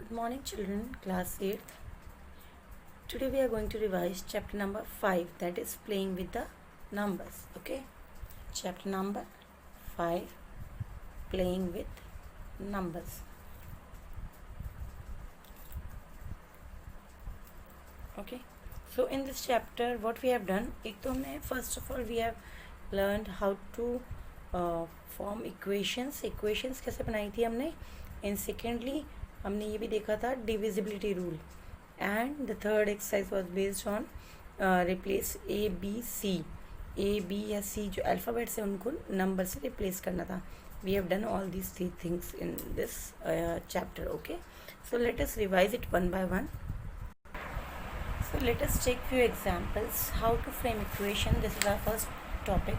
Good morning, children, class 8th. Today we are going to revise chapter number 5, that is playing with the numbers. Okay, chapter number 5, playing with numbers. Okay, so in this chapter what we have done, एक तो हमने first of all we have learned how to form equations कैसे बनाई थी हमने, and secondly हमने ये भी देखा था divisibility rule, and the third exercise was based on replace A B या C जो अल्फ़ाबेट से उनको नंबर से रिप्लेस करना था. We have done all these three things in this chapter. Okay, so let us revise it one by one. So let us take few examples how to frame equation. This is our first topic.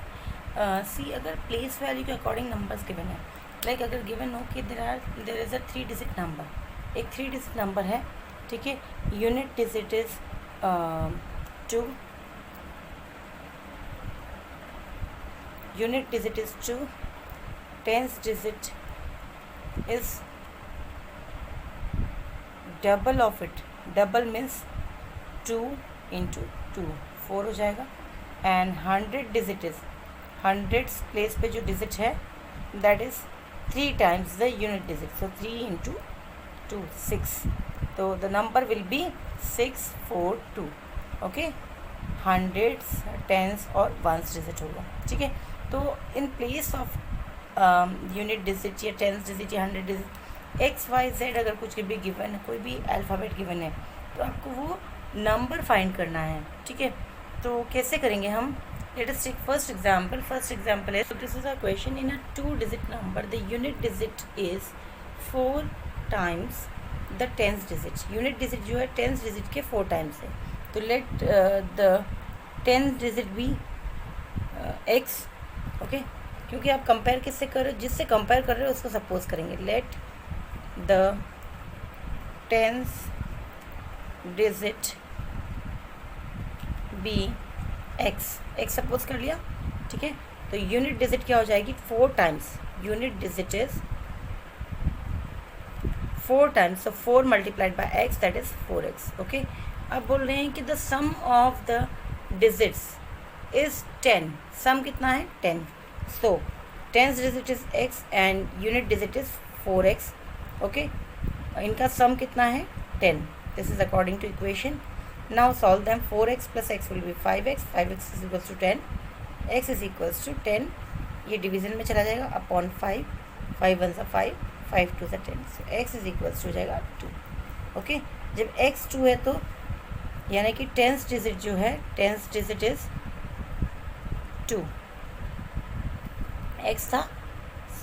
See, अगर place value के according numbers given है, like अगर given हो कि there is a 3-digit number, एक 3-digit number है, ठीक है, unit digit is 2, unit digit is 2, tens digit is double of it, double means 2 into 2 4 हो जाएगा, and 100 digit is 100 प्लेस पे जो डिजिट है that is 3 times the unit digit, so 3 into 2 6, तो the number will be 642. Okay, hundreds, tens और ones digit होगा. ठीक है, तो in place of unit digit या टेंस डिजिट या 100 डिजिट एक्स वाई जेड अगर कुछ भी गिवन है, कोई भी अल्फ़ाबेट गिवन है, तो आपको वो नंबर फाइंड करना है. ठीक है, तो कैसे करेंगे हम? Let us take first example. First example है, this is a question in a 2-digit number the unit digit is 4 times the tens digit. Unit digit जो है टेंस डिजिट के 4 times है, तो let the tens digit be x. Okay, क्योंकि आप compare किससे कर रहे हो, जिससे कंपेयर कर रहे हो उसको सपोज करेंगे. Let the tens digit be X. X suppose कर लिया. ठीक है, तो यूनिट डिजिट क्या हो जाएगी? 4 times. Unit digit is 4 times, so 4 multiplied by x, that is 4x. Okay, अब बोल रहे हैं कि the sum of the digits is 10. Sum कितना है? 10. So tens digit is x and unit digit is 4x. Okay, इनका sum कितना है? 10. This is according to equation. Now solve them. 4x plus x will be 5x. 5x is equals to 10. x is equals to 10. ये division में चला जाएगा upon 5. 5 1 5, 5 2 10. So x is equals to जाएगा 2. Okay, जब x 2 है तो यानी कि टेंस डिजिट जो है, टेंस डिजिट इज 2. x था,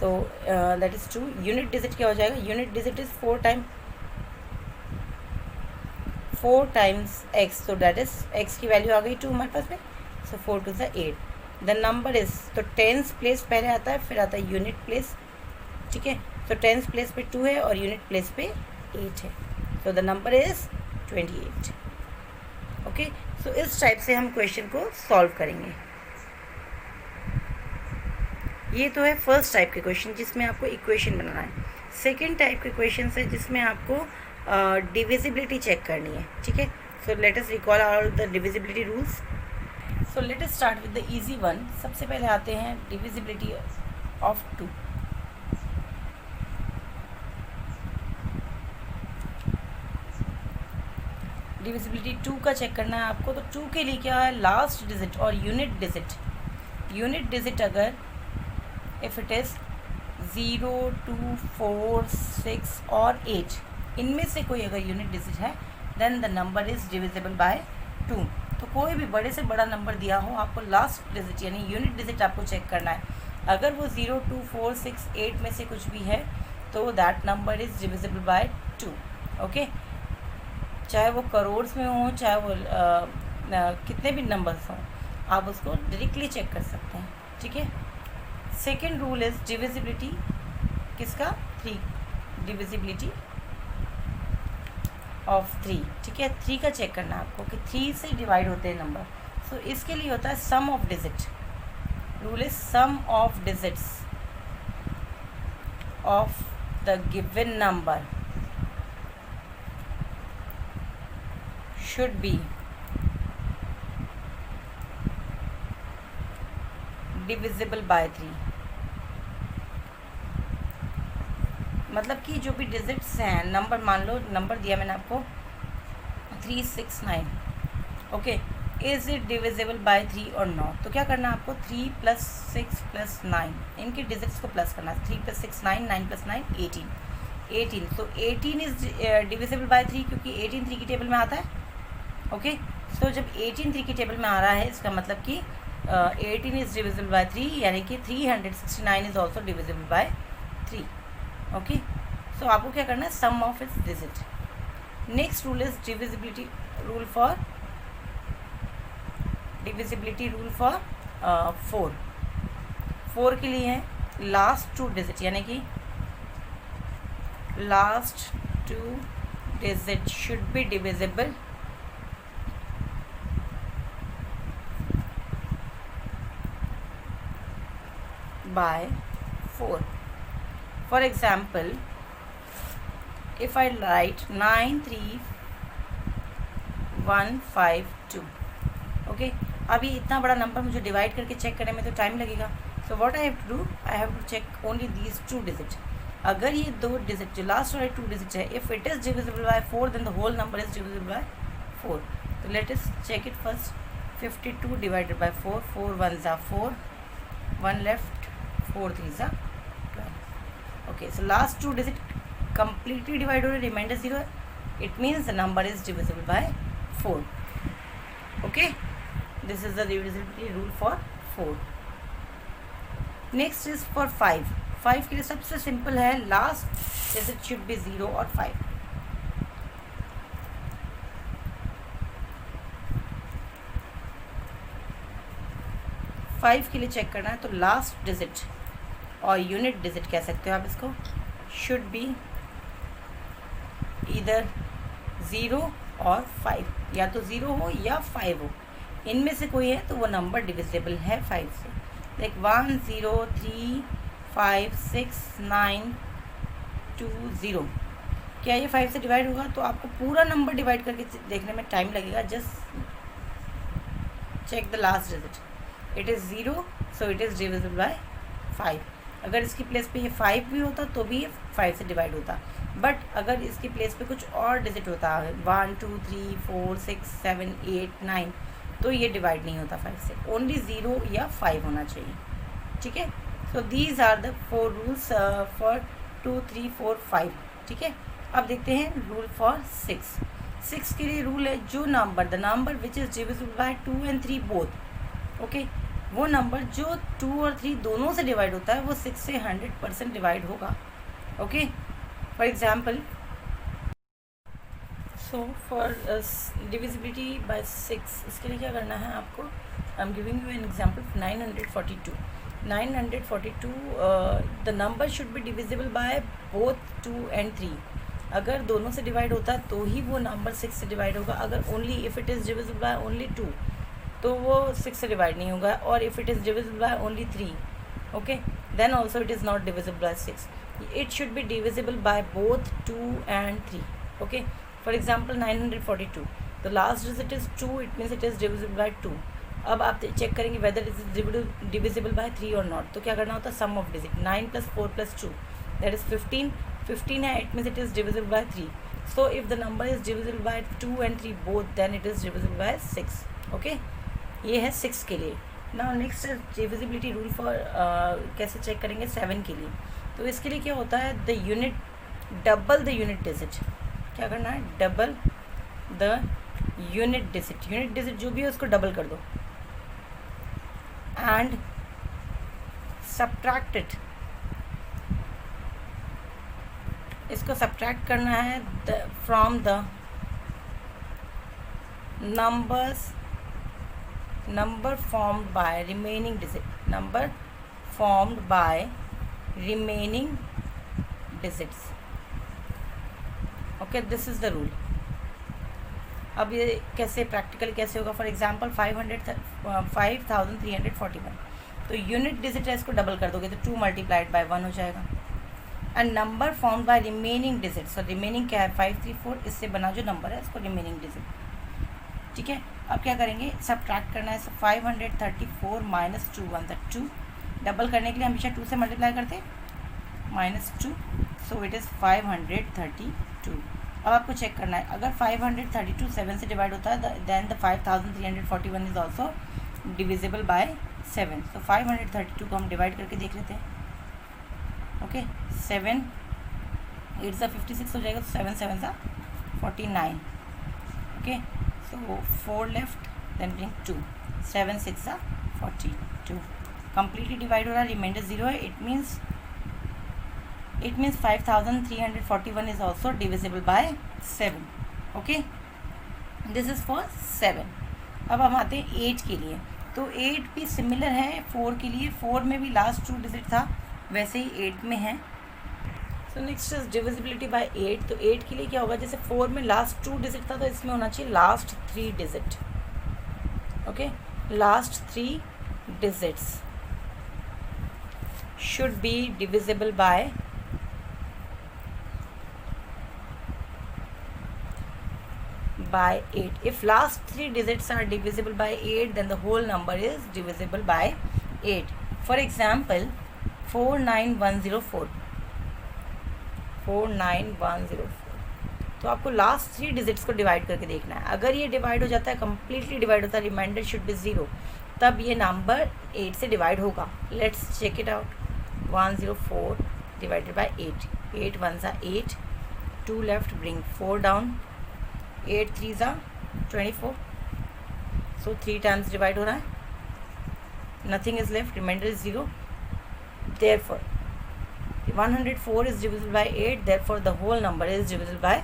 so that is 2. Unit digit क्या हो जाएगा? Unit digit is 4 times x, so that is x की वैल्यू आ गई 2 हमारे पास में. सो 4 2 8. द नंबर इज, तो टेंस प्लेस पहले आता है, फिर आता है यूनिट प्लेस. ठीक है, तो टेंस प्लेस पे 2 है और यूनिट प्लेस पे 8 है, तो द नंबर इज 28. ओके, सो इस टाइप से हम क्वेश्चन को सॉल्व करेंगे. ये तो है फर्स्ट टाइप के क्वेश्चन जिसमें आपको इक्वेशन बनाना है. सेकेंड टाइप के क्वेश्चन है जिसमें आपको डिविजिबिलिटी चेक करनी है. ठीक है, so let us recall all the divisibility rules. So let us start with the easy one. सबसे पहले आते हैं डिविजिबिलिटी ऑफ 2. डिविजिबिलिटी 2 का चेक करना है आपको. तो 2 के लिए क्या है? लास्ट डिजिट और यूनिट डिजिट. यूनिट डिजिट अगर इफ़ इट इज़ 0 2 4 6 और 8, इनमें से कोई अगर यूनिट डिजिट है then the number is divisible by 2. तो कोई भी बड़े से बड़ा नंबर दिया हो, आपको लास्ट डिजिट यानी यूनिट डिजिट आपको चेक करना है. अगर वो 0 2 4 6 8 में से कुछ भी है तो that number is divisible by 2. Okay, चाहे वो करोड़ में हो, चाहे वो कितने भी नंबर्स हों, आप उसको डायरेक्टली चेक कर सकते हैं. ठीक है, सेकेंड रूल इज डिविजिबिलिटी किसका? 3. Divisibility of 3. ठीक है, 3 का चेक करना है आपको कि 3 से डिवाइड होते हैं नंबर. सो इसके लिए होता है sum of digit. Rule is sum of digits of the given number should be divisible by 3, मतलब कि जो भी डिजिट्स हैं, नंबर मान लो, नंबर दिया मैंने आपको 369, okay, is it divisible by 3 और नॉट? तो क्या करना है आपको, 3 + 6 + 9, इनके डिजिट्स को प्लस करना है। 3 + 6 9, 9 + 9 18, तो 18 इज़ डिविजिबल बाय 3, क्योंकि 18 3 की टेबल में आता है, ओके। सो जब 18 3 की टेबल में आ रहा है, इसका मतलब कि 18 इज़ डिविजिबल बाय 3, यानी कि 369 is also divisible by 3, okay. So आपको क्या करना है, sum of its digit. Next rule is divisibility rule for 4 के लिए है लास्ट 2 डिजिट, यानी कि last 2 digit should be divisible by 4. For example, if I write 93152, okay, अभी इतना बड़ा नंबर मुझे डिवाइड करके चेक करने में तो टाइम लगेगा। So what I have to do, I have to check only these 2 digit. अगर ये 2 डिजिट जो लास्ट वाले 2 डिजिट है, if it is divisible by 4, then the whole number is divisible by 4। तो let us check it first. 52 divided by 4, 4 1s are 4, 1 left, 4 3s are 12, okay। So last 2 digit completely divide हो रहे, remainder 0 है, it means the number is divisible by 4, okay। This is the divisibility rule for 4. Next is for 5 के लिए सबसे simple है, last digit should be 0 और 5। 5 के लिए चेक करना है, तो लास्ट डिजिट और यूनिट डिजिट कह सकते हो आप इसको, शुड बी इधर 0 और 5, या तो 0 हो या 5 हो, इनमें से कोई है तो वो नंबर डिविजिबल है 5 से। लाइक 1 0 3 5 6 9 2 0, क्या ये 5 से डिवाइड होगा? तो आपको पूरा नंबर डिवाइड करके देखने में टाइम लगेगा। Just check the last digit, it is 0, so it is divisible by 5। अगर इसकी प्लेस पे ये 5 भी होता तो भी ये 5 से डिवाइड होता, बट अगर इसकी प्लेस पे कुछ और डिजिट होता है 1 2 3 4 6 7 8 9, तो ये डिवाइड नहीं होता 5 से, ओनली 0 या 5 होना चाहिए, ठीक है। So these are the 4 rules for 2 3 4 5, ठीक है। अब देखते हैं रूल फॉर 6 के लिए रूल है, जो number the number which is divisible by 2 and 3 both, okay, वो नंबर जो 2 और 3 दोनों से डिवाइड होता है वो 6 से 100% डिवाइड होगा, okay. For example, so for divisibility bye 6, इसके लिए क्या करना है आपको, आई am giving you an example. 942 the number should be divisible by both 2 and 3। अगर दोनों से डिवाइड होता है तो ही वो नंबर 6 से डिवाइड होगा। अगर only if it is divisible by only 2 तो वो 6 से डिवाइड नहीं होगा, और if it is divisible by only 3, okay, then also it is not divisible by 6। It should be divisible by both 2 and 3, okay. For example 942, the last digit is 2, it means it is divisible by 2। अब आप check करेंगे whether it is divisible by 3 और not, तो क्या करना होता है, sum of digit 9 + 4 + 2 that is 15 है, it means it is divisible by 3। So if the number is divisible by 2 and 3 both, then it is divisible by 6, okay. ये है 6 के लिए। Now next divisibility rule for कैसे check करेंगे 7 के लिए। तो इसके लिए क्या होता है, the unit double the unit digit, क्या करना है, डबल द यूनिट डिजिट जो भी है उसको डबल कर दो, एंड सब्ट्रैक्ट इट, इसको सब्ट्रैक्ट करना है from the number formed by remaining digits, okay, this is the rule। अब ये कैसे प्रैक्टिकल कैसे होगा, फॉर एग्जांपल 5341, तो यूनिट डिजिट है, इसको डबल कर दोगे तो 2 × 1 हो जाएगा। And number formed by remaining digit, so remaining क्या है 534, इससे बना जो नंबर है इसको रिमेनिंग डिजिट, ठीक है, अब क्या करेंगे, सब्ट्रैक्ट करना है। 534 माइनस 2 1 द 2, डबल करने के लिए हमेशा 2 से मल्टीप्लाई करते, -2, सो इट इज़ 532। अब आपको चेक करना है, अगर 532 7 से डिवाइड होता है then the 5341 is also divisible by 7। तो 532 को हम डिवाइड करके देख लेते हैं। ओके, 7 8 सा 56 हो जाएगा, तो 7 7 सा 49। ओके, सो 4 लेफ्ट, देन ब्रिंग 2, 7 6 सा 42, कम्प्लीटली डिवाइड हो रहा है, रिमाइंडर 0 है। It means 5341 is also divisible by 7. Okay, this is for 7. अब हम आते हैं 8 के लिए। तो 8 भी सिमिलर है 4 के लिए, 4 में भी लास्ट 2 डिजिट था, वैसे ही 8 में है। So next is divisibility bye 8। तो 8 के लिए क्या होगा, जैसे 4 में लास्ट 2 डिजिट था तो इसमें होना चाहिए last 3 digit. Okay, last 3 digits should be divisible by 8. If last 3 digits are divisible by 8, then the whole number is divisible by 8. For example, 49104, 49104। तो आपको लास्ट 3 डिजिट्स को डिवाइड करके देखना है। अगर ये डिवाइड हो जाता है, कम्प्लीटली डिवाइड होता है, रिमाइंडर शुड बी 0, तब ये नंबर 8 से डिवाइड होगा। Let's check it out. 104 divided by 8, 8 1 सा 8, 2 लेफ्ट, ब्रिंग 4 डाउन, 8 3 सा 24, सो 3 टाइम्स डिवाइड हो रहा है, nothing is left, remainder is 0। Therefore 104 is divisible by 8, therefore the whole number is divisible by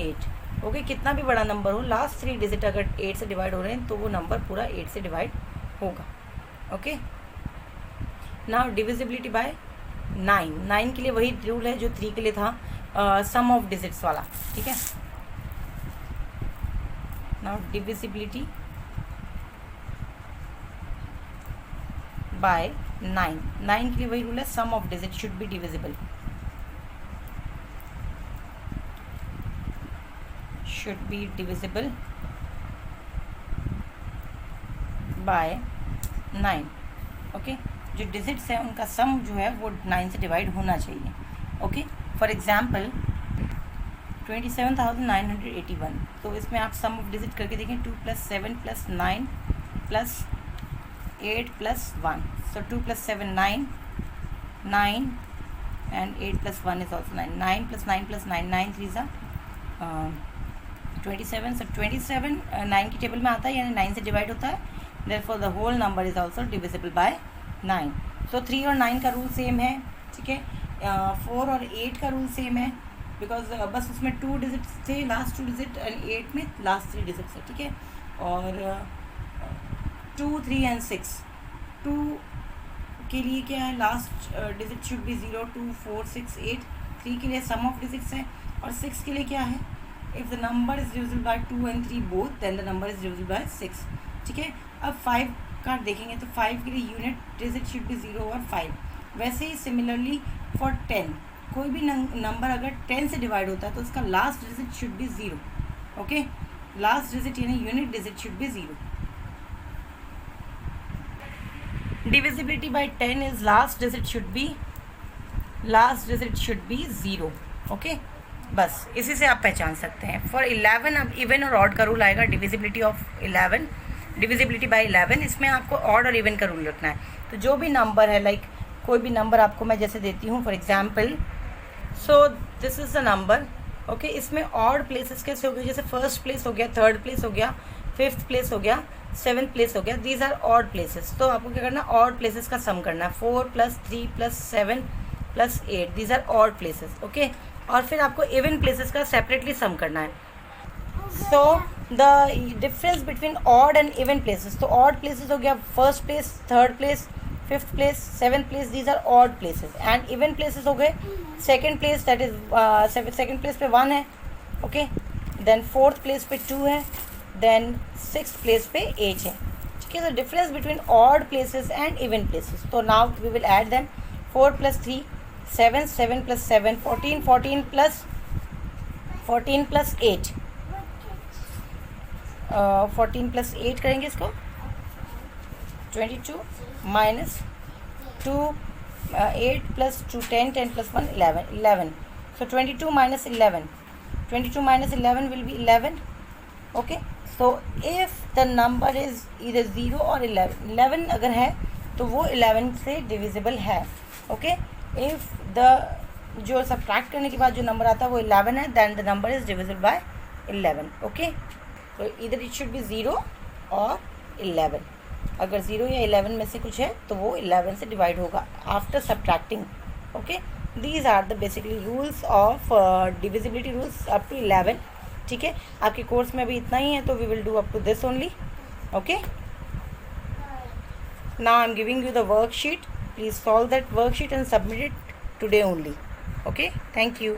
8। Okay, कितना भी बड़ा नंबर हो, लास्ट 3 डिजिट अगर 8 से डिवाइड हो रहे हैं तो वो नंबर पूरा 8 से डिवाइड होगा। Okay, now divisibility bye 9। 9 के लिए वही रूल है जो 3 के लिए था, सम ऑफ डिजिट्स वाला। ठीक है, now divisibility by 9। 9 के लिए वही रूल है, sum of digits should be divisible, should be divisible by 9। Okay, जो डिजिट्स हैं उनका सम जो है वो 9 से डिवाइड होना चाहिए। ओके, फॉर एग्जाम्पल 27,981, तो इसमें आप सम ऑफ डिजिट करके देखें, 2 + 7 + 9 + 8 + 1, सो 2 + 7 9, 9 and 8 + 1 is also 9, 9 + 9 + 9, 9 3 सा 27, सो 27 9 की टेबल में आता है, यानी 9 से डिवाइड होता है, therefore the whole number is also divisible by 9। So 3 और 9 का रूल सेम है। ठीक है, 4 और 8 का रूल सेम है, बिकॉज बस उसमें 2 डिजिट्स थे, लास्ट 2 डिजिट, एंड 8 में लास्ट 3 डिजिट्स है। ठीक है, और 2 3 एंड 6, 2 के लिए क्या है, लास्ट डिजिट शुड बी 0 2 4 6 8। 3 के लिए सम ऑफ डिजिट्स है, और 6 के लिए क्या है, if the number is divisible by 2 and 3 both, then the number is divisible by 6। ठीक है, अब 5 का देखेंगे तो 5 के लिए यूनिट डिजिट शुड बी 0 और 5। वैसे ही सिमिलरली फॉर 10, कोई भी नंबर अगर 10 से डिवाइड होता है तो उसका last digit should be 0। Okay, last digit यानी unit digit should be 0। Divisibility by 10 is last digit should be 0। Okay, बस इसी से आप पहचान सकते हैं। फॉर 11 अब इवन और ऑड का रूल आएगा। डिविजिबिलिटी बाय 11, इसमें आपको ऑड और इवन का रूल रखना है। तो जो भी नंबर है, लाइक कोई भी नंबर आपको मैं जैसे देती हूँ, for example, so this is the number. Okay, इसमें ऑड प्लेसेस कैसे हो गए, जैसे फर्स्ट प्लेस हो गया, थर्ड प्लेस हो गया, फिफ्थ प्लेस हो गया, सेवन्थ प्लेस हो गया, दीज आर ऑड प्लेसेस। तो आपको क्या करना है, ऑड प्लेसेस का सम करना है। 4 + 3 + 7 + 8, these are odd places. Okay, और फिर आपको इवन प्लेसेस का सेपरेटली सम करना है। So the difference between odd and even places, तो ऑड प्लेसेस हो गया first place, third place, fifth place, seventh place, these are odd places. And even places हो गए second place, that is second place पे 1 है। Okay, then fourth place पे 2 है, then sixth place पे 8 है। ठीक है, तो difference between odd places and even places. तो now we will add them. 4 + 3 7, 7 + 7 14, 14 + 8 14 + 8 करेंगे इसको, 22 minus 2 8 + 2 10 10 + 1 11. So 22 minus 11, 22 minus 11 will be 11. Okay, so if the number is either 0 or 11 अगर है तो वो 11 से डिविजिबल है. ओके, इफ़ द जो सब्ट्रैक्ट करने के बाद जो नंबर आता है वो 11 है, then the number is divisible by 11. Okay, तो इधर इट शुड बी 0 और 11. अगर 0 या 11 में से कुछ है तो वो 11 से डिवाइड होगा after subtracting. Okay, these are the basically rules of divisibility rules up to 11. ठीक है, आपके कोर्स में भी इतना ही है, तो we will do up to this only. Okay, now I am giving you the worksheet. Please solve that worksheet and submit it today only. Okay, thank you.